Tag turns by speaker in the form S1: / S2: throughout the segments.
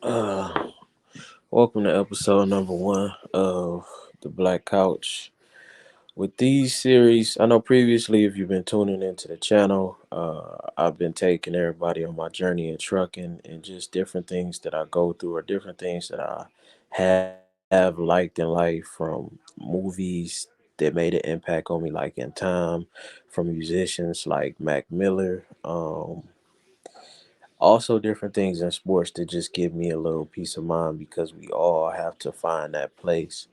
S1: Uh, Welcome to episode number one of the Black Couch. With these series, I know previously, if you've been tuning into the channel, I've been taking everybody on my journey in trucking and just different things that I go through or different things that I have liked in life, from movies that made an impact on me, like in time, from musicians like Mac Miller. Also different things in sports that just give me a little peace of mind because we all have to find that place.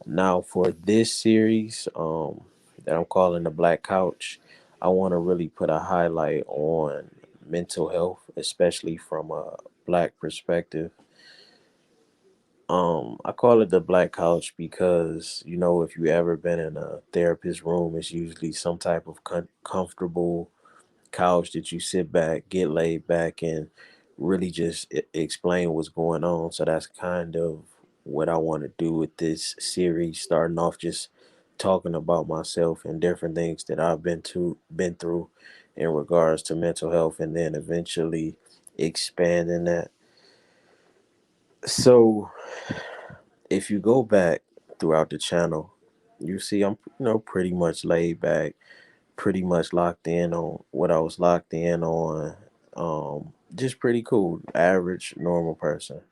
S1: Now for this series, that I'm calling the Black Couch, I want to really put a highlight on mental health, especially from a black perspective. I call it the Black Couch because if you ever been in a therapist room, it's usually some type of comfortable couch that you sit back, get laid back, and really just explain what's going on. So that's kind of what I want to do with this series, starting off just talking about myself and different things that I've been through in regards to mental health, and then eventually expanding that. So if you go back throughout the channel, you see I'm pretty much laid back, pretty much locked in on what I was locked in on. Just pretty cool, average, normal person.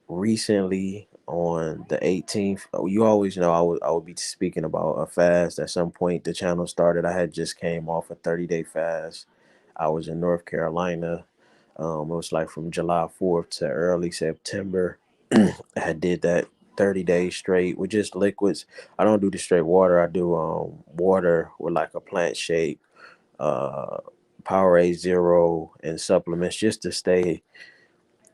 S1: Recently, on the 18th, you always know I would be speaking about a fast. At some point, the channel started. I had just came off a 30-day fast. I was in North Carolina. It was like from July 4th to early September. I had did that 30 days straight with just liquids. I don't do the straight water. I do water with like a plant shake, uh, Powerade Zero, and supplements just to stay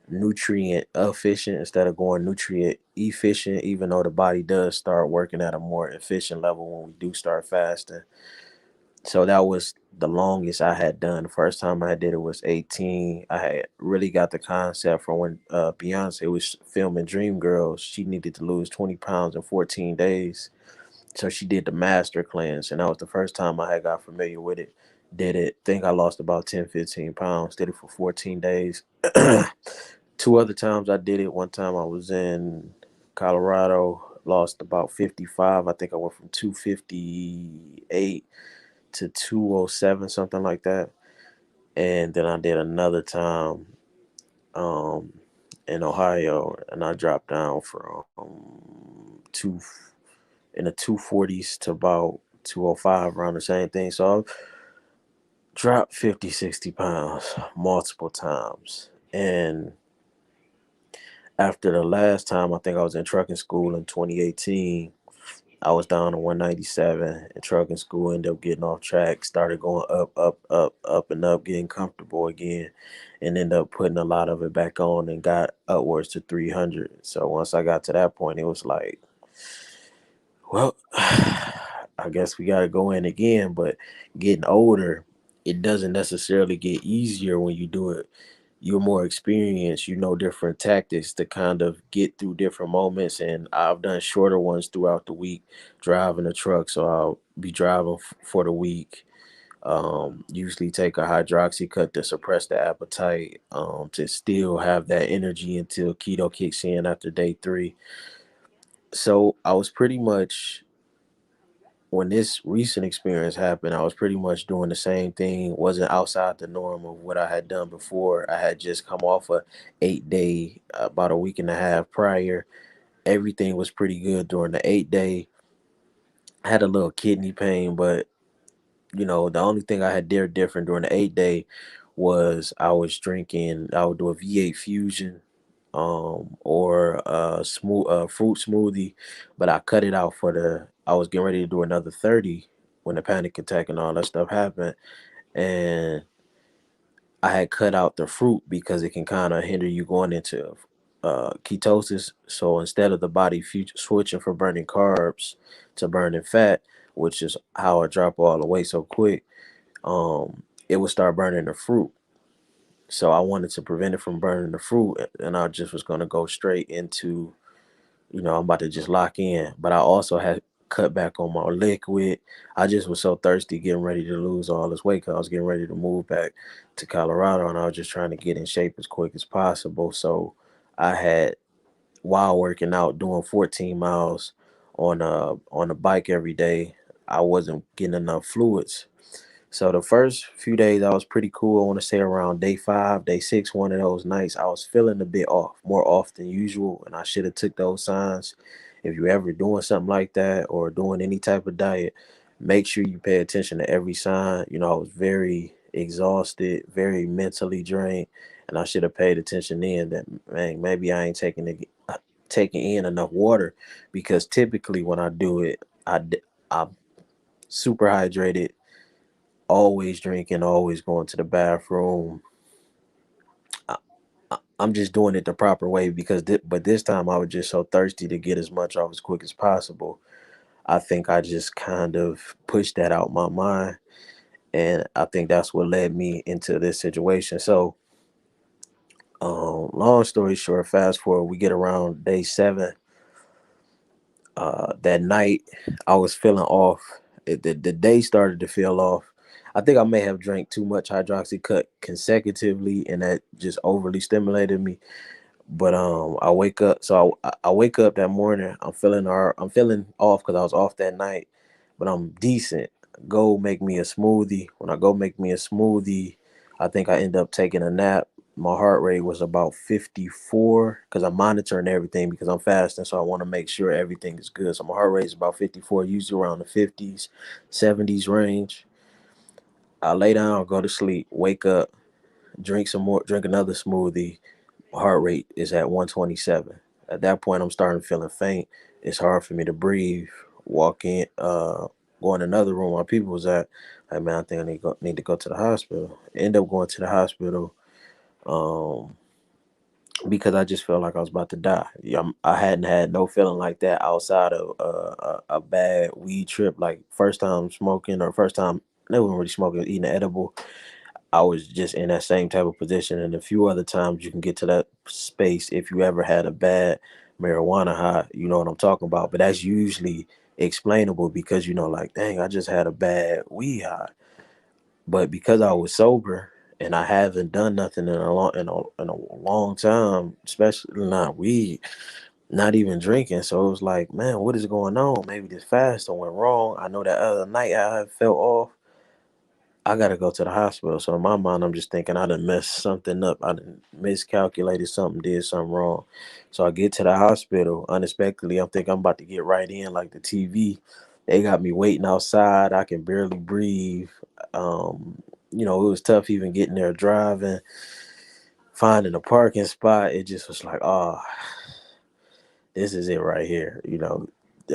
S1: nutrient efficient instead of going nutrient efficient. Even though the body does start working at a more efficient level when we do start fasting. So that was the longest I had done. The first time I did it was 18. I had really got the concept from when Beyonce was filming Dreamgirls. She needed to lose 20 pounds in 14 days. So she did the master cleanse, and that was the first time I had got familiar with it. Did it, think I lost about 10, 15 pounds. Did it for 14 days. Two other times I did it. One time I was in Colorado, lost about 55. I think I went from 258 to 207, something like that. And then I did another time um, in Ohio, and I dropped down from in the 240s to about 205, around the same thing. So I dropped 50, 60 pounds multiple times. And after the last time, I think I was in trucking school in 2018. I was down to 197 in trucking school, ended up getting off track, started going up, up, up, up, and up, getting comfortable again, and ended up putting a lot of it back on and got upwards to 300. So once I got to that point, it was like, well, I guess we got to go in again. But getting older, it doesn't necessarily get easier when you do it. You're more experienced, different tactics to kind of get through different moments. And I've done shorter ones throughout the week driving a truck. So I'll be driving for the week. Usually take a hydroxy cut to suppress the appetite, to still have that energy until keto kicks in after day three. So I was pretty much, when this recent experience happened, I was pretty much doing the same thing. Wasn't outside the norm of what I had done before. I had just come off a 8 day, about a week and a half prior. Everything was pretty good during the 8 day. I had a little kidney pain, but the only thing I had did different during the 8 day was I was drinking. I would do a V8 fusion, or a smooth fruit smoothie, but I cut it out for the. I was getting ready to do another 30 when the panic attack and all that stuff happened, and I had cut out the fruit because it can kind of hinder you going into ketosis. So instead of the body switching from burning carbs to burning fat, which is how I drop all the weight so quick, it would start burning the fruit. So I wanted to prevent it from burning the fruit, and I just was going to go straight into, I'm about to just lock in. But I also had cut back on my liquid. I just was so thirsty, getting ready to lose all this weight because I was getting ready to move back to Colorado, and I was just trying to get in shape as quick as possible. So I had, while working out, doing 14 miles on a bike every day, I wasn't getting enough fluids. So the first few days I was pretty cool. I want to say around day 5, day 6, one of those nights I was feeling a bit off, more off than usual, and I should have took those signs. If you're ever doing something like that or doing any type of diet, make sure you pay attention to every sign. You know, I was very exhausted, very mentally drained, and I should have paid attention then that, man, maybe I ain't taking in enough water, because typically when I do it, I'm super hydrated, always drinking, always going to the bathroom. I, I'm just doing it the proper way because, but this time I was just so thirsty to get as much off as quick as possible. I think I just kind of pushed that out my mind, and I think that's what led me into this situation. So, long story short, fast forward, we get around day 7. That night, I was feeling off. The day started to feel off. I think I may have drank too much hydroxy cut consecutively, and that just overly stimulated me. But I wake up. So I wake up that morning. I'm feeling off because I was off that night, but I'm decent. Go make me a smoothie. When I go make me a smoothie, I think I end up taking a nap. My heart rate was about 54 because I'm monitoring everything because I'm fasting, so I want to make sure everything is good. So my heart rate is about 54, usually around the 50s, 70s range. I lay down, go to sleep, wake up, drink another smoothie. Heart rate is at 127. At that point, I'm starting feeling faint. It's hard for me to breathe. Walk in, go in another room where people was at. Like, man, I think I need to go to the hospital. End up going to the hospital, um, because I just felt like I was about to die. Yeah, I hadn't had no feeling like that outside of a bad weed trip, like first time smoking or first time. Never really smoking, eating an edible. I was just in that same type of position, and a few other times you can get to that space if you ever had a bad marijuana high. You know what I'm talking about, but that's usually explainable because, like, dang, I just had a bad weed high. But because I was sober and I haven't done nothing in a long time, especially not weed, not even drinking, so it was like, man, what is going on? Maybe this fast went wrong. I know that other night I had felt off. I gotta go to the hospital. So in my mind, I'm just thinking I done messed something up. I done miscalculated something, did something wrong. So I get to the hospital unexpectedly. I'm thinking I'm about to get right in like the TV. They got me waiting outside. I can barely breathe. It was tough even getting there, driving, finding a parking spot. It just was like, oh, this is it right here.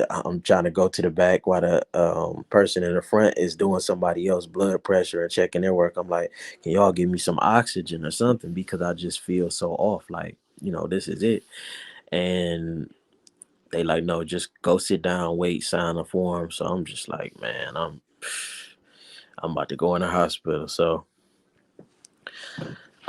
S1: I'm trying to go to the back while the person in the front is doing somebody else blood pressure and checking their work. I'm like, can y'all give me some oxygen or something, because I just feel so off. Like, this is it. And they like, no, just go sit down, wait, sign a form. So I'm just like, man, I'm about to go in the hospital. So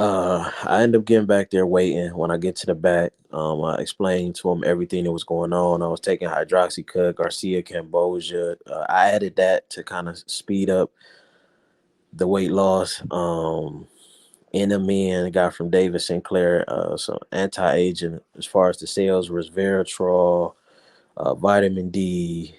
S1: I end up getting back there waiting. When I get to the back, I explained to him everything that was going on. I was taking hydroxycut, Garcia, Cambogia. I added that to kind of speed up the weight loss. NMN got from David Sinclair, some anti-aging as far as the sales was Resveratrol, vitamin D,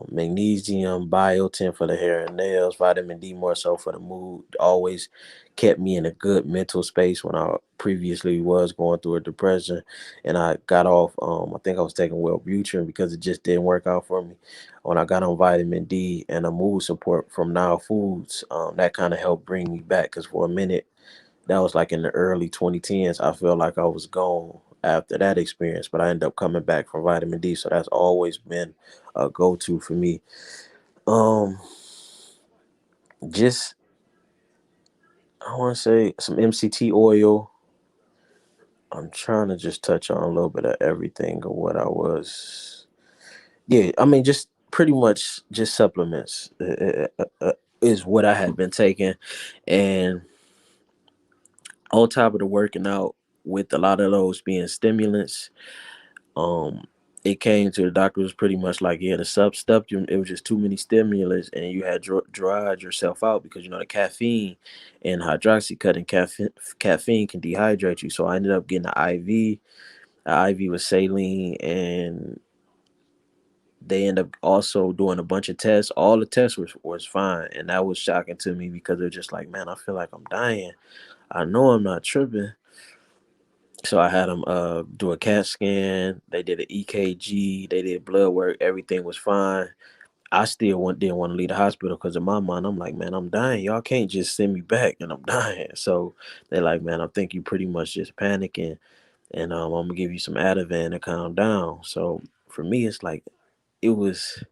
S1: magnesium, biotin for the hair and nails, vitamin D more so for the mood. Always kept me in a good mental space when I previously was going through a depression. And I got off, I think I was taking Wellbutrin because it just didn't work out for me. When I got on vitamin D and a mood support from Now Foods, that kind of helped bring me back, because for a minute, that was like in the early 2010s, I felt like I was gone after that experience, but I ended up coming back from vitamin D. So that's always been a go-to for me. Um, just, I want to say some MCT oil. I'm trying to just touch on a little bit of everything of what I was. Yeah, I mean, just pretty much just supplements is what I had been taking, and on top of the working out, with a lot of those being stimulants, um it came to the doctor was pretty much like, yeah, the sub stuff you, it was just too many stimulants, and you had dried yourself out because you know the caffeine and hydroxycut and caffeine can dehydrate you. So I ended up getting an IV. The IV was saline, and they end up also doing a bunch of tests. All the tests was fine, and that was shocking to me because they're just like, man, I feel like I'm dying. I know I'm not tripping. So I had them do a CAT scan. They did an EKG. They did blood work. Everything was fine. I still didn't want to leave the hospital because in my mind I'm like, man, I'm dying. Y'all can't just send me back and I'm dying. So they're like, man, I think you pretty much just panicking, and I'm gonna give you some Ativan to calm down. So for me, it's like it was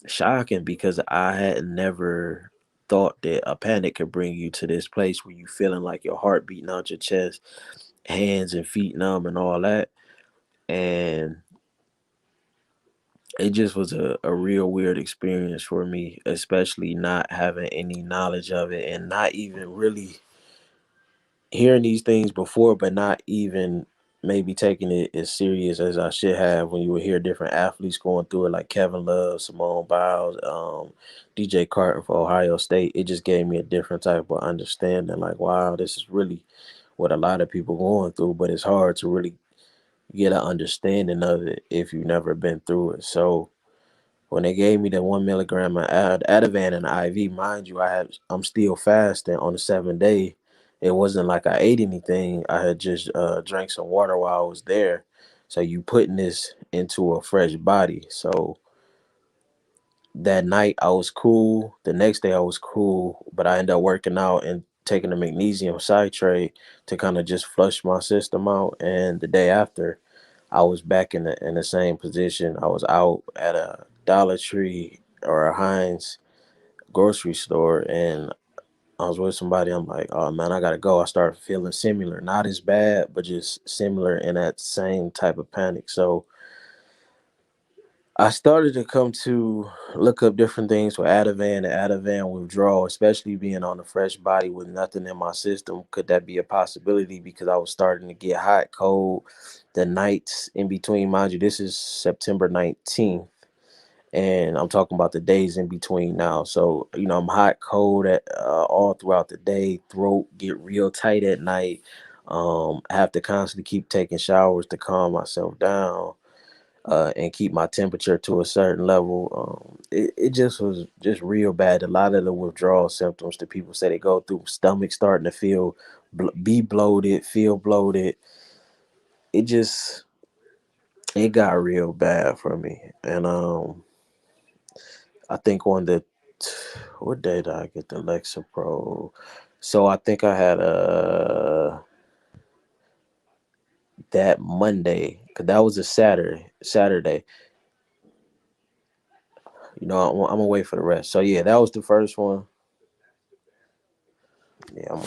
S1: shocking because I had never thought that a panic could bring you to this place where you feeling like your heart beating out your chest, hands and feet numb and all that. And it just was a real weird experience for me, especially not having any knowledge of it and not even really hearing these things before, but not even maybe taking it as serious as I should have when you would hear different athletes going through it, like Kevin Love, Simone Biles, DJ Carter for Ohio State. It just gave me a different type of understanding. Like, wow, this is really what a lot of people going through, but it's hard to really get an understanding of it if you've never been through it. So when they gave me the 1 milligram of Ativan and IV, mind you, I'm still fasting on the 7th day. It wasn't like I ate anything. I had just drank some water while I was there. So you putting this into a fresh body. So that night I was cool. The next day I was cool, but I ended up working out and taking the magnesium citrate to kind of just flush my system out. And the day after, I was back in the same position. I was out at a Dollar Tree or a Heinz grocery store, and I was with somebody. I'm like, oh man, I gotta go. I started feeling similar, not as bad, but just similar in that same type of panic. So I started to come to look up different things for Ativan and Ativan withdrawal, especially being on a fresh body with nothing in my system. Could that be a possibility? Because I was starting to get hot, cold, the nights in between. Mind you, this is September 19th, and I'm talking about the days in between now. So, you know, I'm hot, cold all throughout the day, throat get real tight at night. I have to constantly keep taking showers to calm myself down and keep my temperature to a certain level. It just was just real bad. A lot of the withdrawal symptoms that people say they go through, stomach starting to feel, be bloated, feel bloated. It just, it got real bad for me. And I think on the, what day did I get the Lexapro? So I think I had that Monday, because that was a Saturday. You know, I'm gonna wait for the rest. So yeah, that was the first one. Yeah,